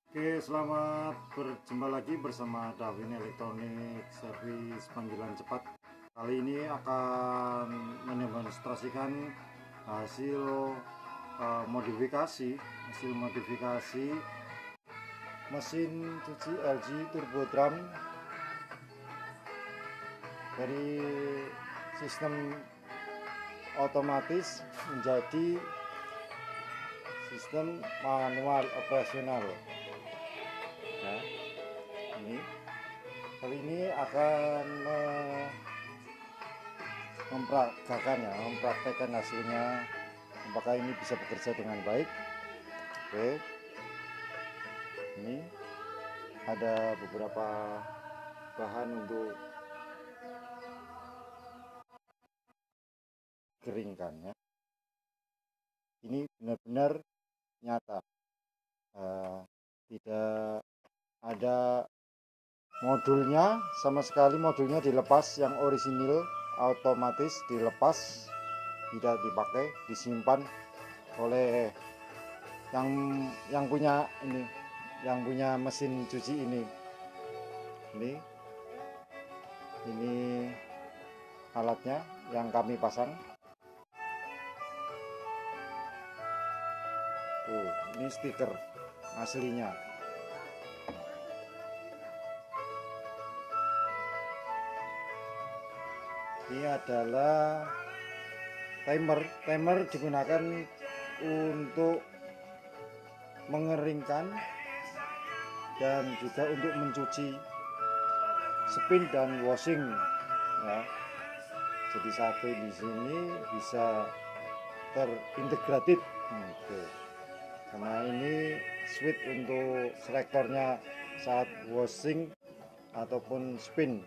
Oke, selamat berjumpa lagi bersama Davin Elektronik Servis Panggilan Cepat. Kali ini akan mendemonstrasikan hasil modifikasi mesin cuci LG Turbo Drum dari sistem otomatis menjadi sistem manual operasional. Nah, kali ini akan mempraktekkan hasilnya, apakah ini bisa bekerja dengan baik. Oke, ini ada beberapa bahan untuk keringkannya. Ini benar-benar nyata, tidak ada modulnya sama sekali. Modulnya dilepas, yang orisinil otomatis dilepas, tidak dipakai, disimpan oleh yang punya ini, yang punya mesin cuci ini. Ini alatnya yang kami pasang. Ini stiker aslinya. Ini adalah timer digunakan untuk mengeringkan dan juga untuk mencuci spin dan washing ya. Jadi satu di sini bisa terintegrated gitu. Karena ini switch untuk selektornya saat washing ataupun spin.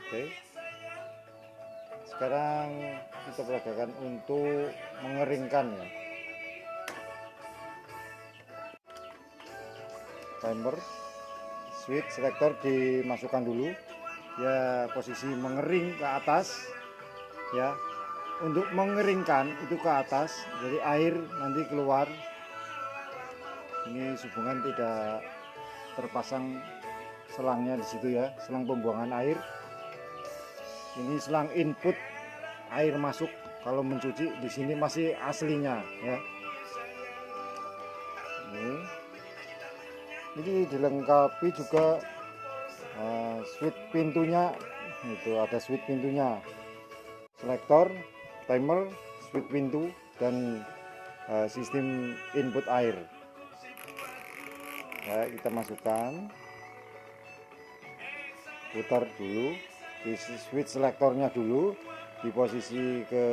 Oke. Sekarang kita peragakan untuk mengeringkan ya. Timer, switch selektor dimasukkan dulu ya, posisi mengering ke atas ya. Untuk mengeringkan itu ke atas, jadi air nanti keluar. Ini hubungan tidak terpasang selangnya di situ ya, selang pembuangan air. Ini selang input air masuk kalau mencuci. Di sini masih aslinya ya. Ini dilengkapi juga switch pintunya. Itu ada switch pintunya, selektor, timer, switch pintu, dan sistem input air ya. Kita masukkan, putar dulu di switch selektornya dulu, di posisi ke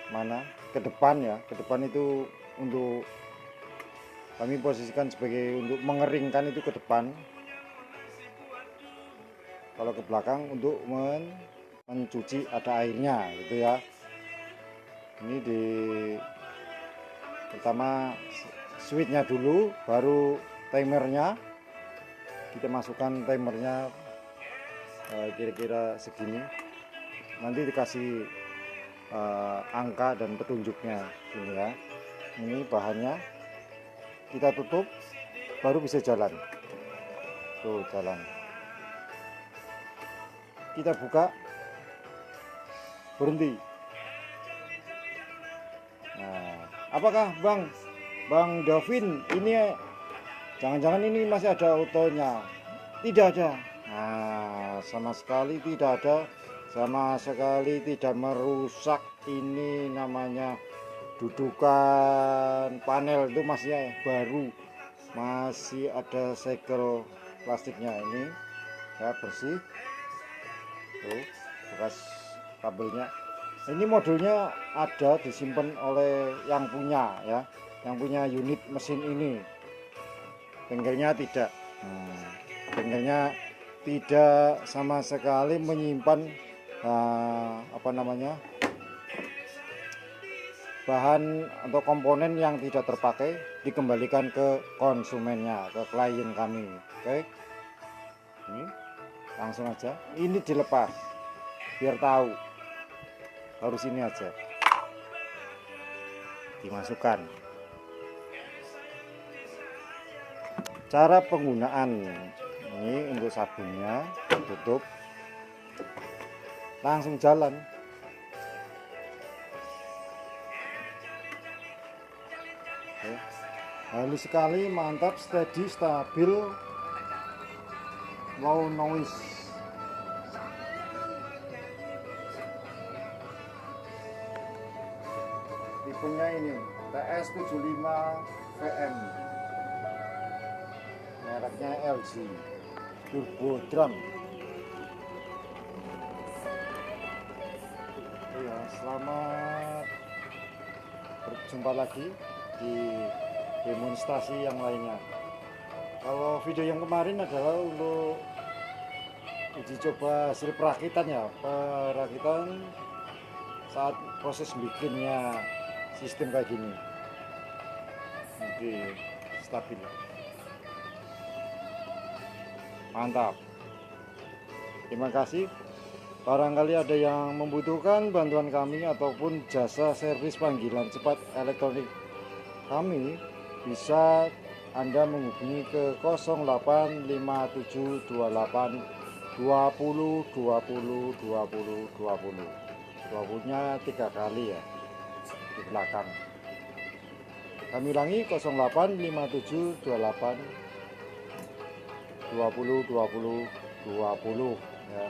mana, ke depan ya. Ke depan itu untuk kami posisikan sebagai untuk mengeringkan, itu ke depan. Kalau ke belakang untuk mencuci, ada airnya gitu ya. Ini di pertama switchnya dulu, baru timernya. Kita masukkan timernya kira-kira segini, nanti dikasih angka dan petunjuknya ini ya. Ini bahannya, kita tutup baru bisa jalan. Tuh, jalan. Kita buka, berhenti. Nah, apakah Bang Davin ini jangan-jangan ini masih ada autonya? Tidak ada. Nah, sama sekali tidak ada, sama sekali tidak merusak. Ini namanya dudukan panel itu masih baru, masih ada segel plastiknya. Ini ya, bersih. Tuh, bekas kabelnya. Ini modulnya ada, disimpan oleh yang punya ya, yang punya unit mesin ini. Bengkelnya tidak. Bengkelnya tidak sama sekali menyimpan bahan atau komponen yang tidak terpakai, dikembalikan ke konsumennya, ke klien kami. Oke, ini langsung aja ini dilepas, biar tahu harus ini aja dimasukkan. Cara penggunaan ini untuk sabunnya tutup, langsung jalan. Oke. Halus sekali, mantap, steady, stabil, low noise. Tipenya ini TS75 VM, mereknya LG Turbo Drum. Ya, selamat berjumpa lagi di demonstrasi yang lainnya. Kalau video yang kemarin adalah untuk uji coba hasil perakitan ya, perakitan saat proses bikinnya sistem kayak gini. Oke, stabil, mantap. Terima kasih. Barangkali ada yang membutuhkan bantuan kami ataupun jasa servis panggilan cepat elektronik kami, bisa Anda menghubungi ke 085728 20 20 20 20. 20-nya 3 kali ya di belakang. Kami ulangi 085728 20 20 20 ya.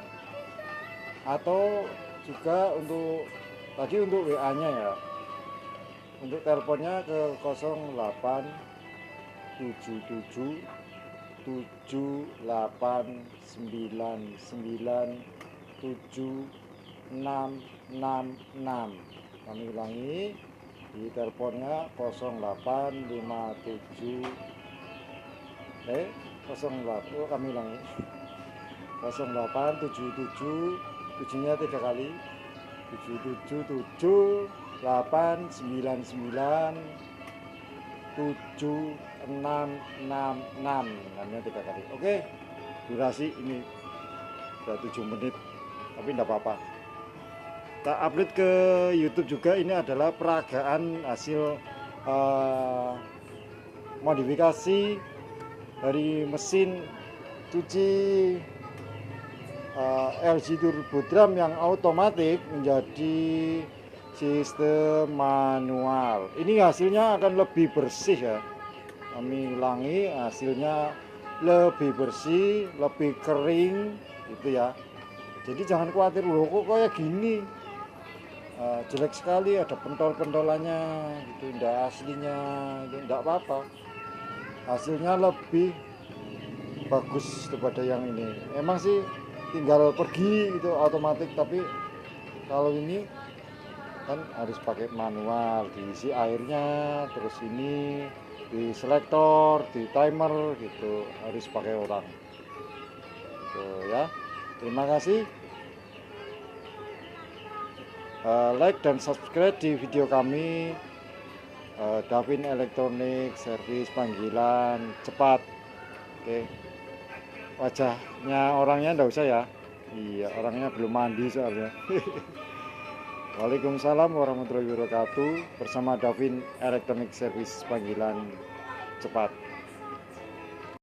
Atau juga untuk tadi untuk WA-nya ya. Untuk teleponnya ke 0877 7899 7666. Kami ulangi, di teleponnya 0857 08 kami ulangi 0877 tujuhnya 3 kali 777 899 7666, namanya 3 kali. Oke, durasi ini udah 7 menit, tapi enggak apa-apa. Kita upload ke YouTube juga. Ini adalah peragaan hasil modifikasi dari mesin cuci LG Turbo Drum yang otomatis menjadi sistem manual. Ini hasilnya akan lebih bersih ya. Kami ulangi, hasilnya lebih bersih, lebih kering gitu ya. Jadi jangan khawatir, loh kok kayak gini, jelek sekali, ada pentol-pentolannya gitu, enggak aslinya itu enggak apa-apa. Hasilnya lebih bagus daripada yang ini. Emang sih tinggal pergi gitu otomatis, tapi kalau ini kan harus pakai manual, diisi airnya, terus ini di selektor, di timer gitu, harus pakai orang gitu ya. Terima kasih. Like dan subscribe di video kami, Davin Elektronik Servis Panggilan Cepat. Oke, wajahnya orangnya enggak usah ya. Iya, orangnya belum mandi soalnya. Waalaikumsalam warahmatullahi wabarakatuh. Bersama Davin Elektronik Servis Panggilan Cepat.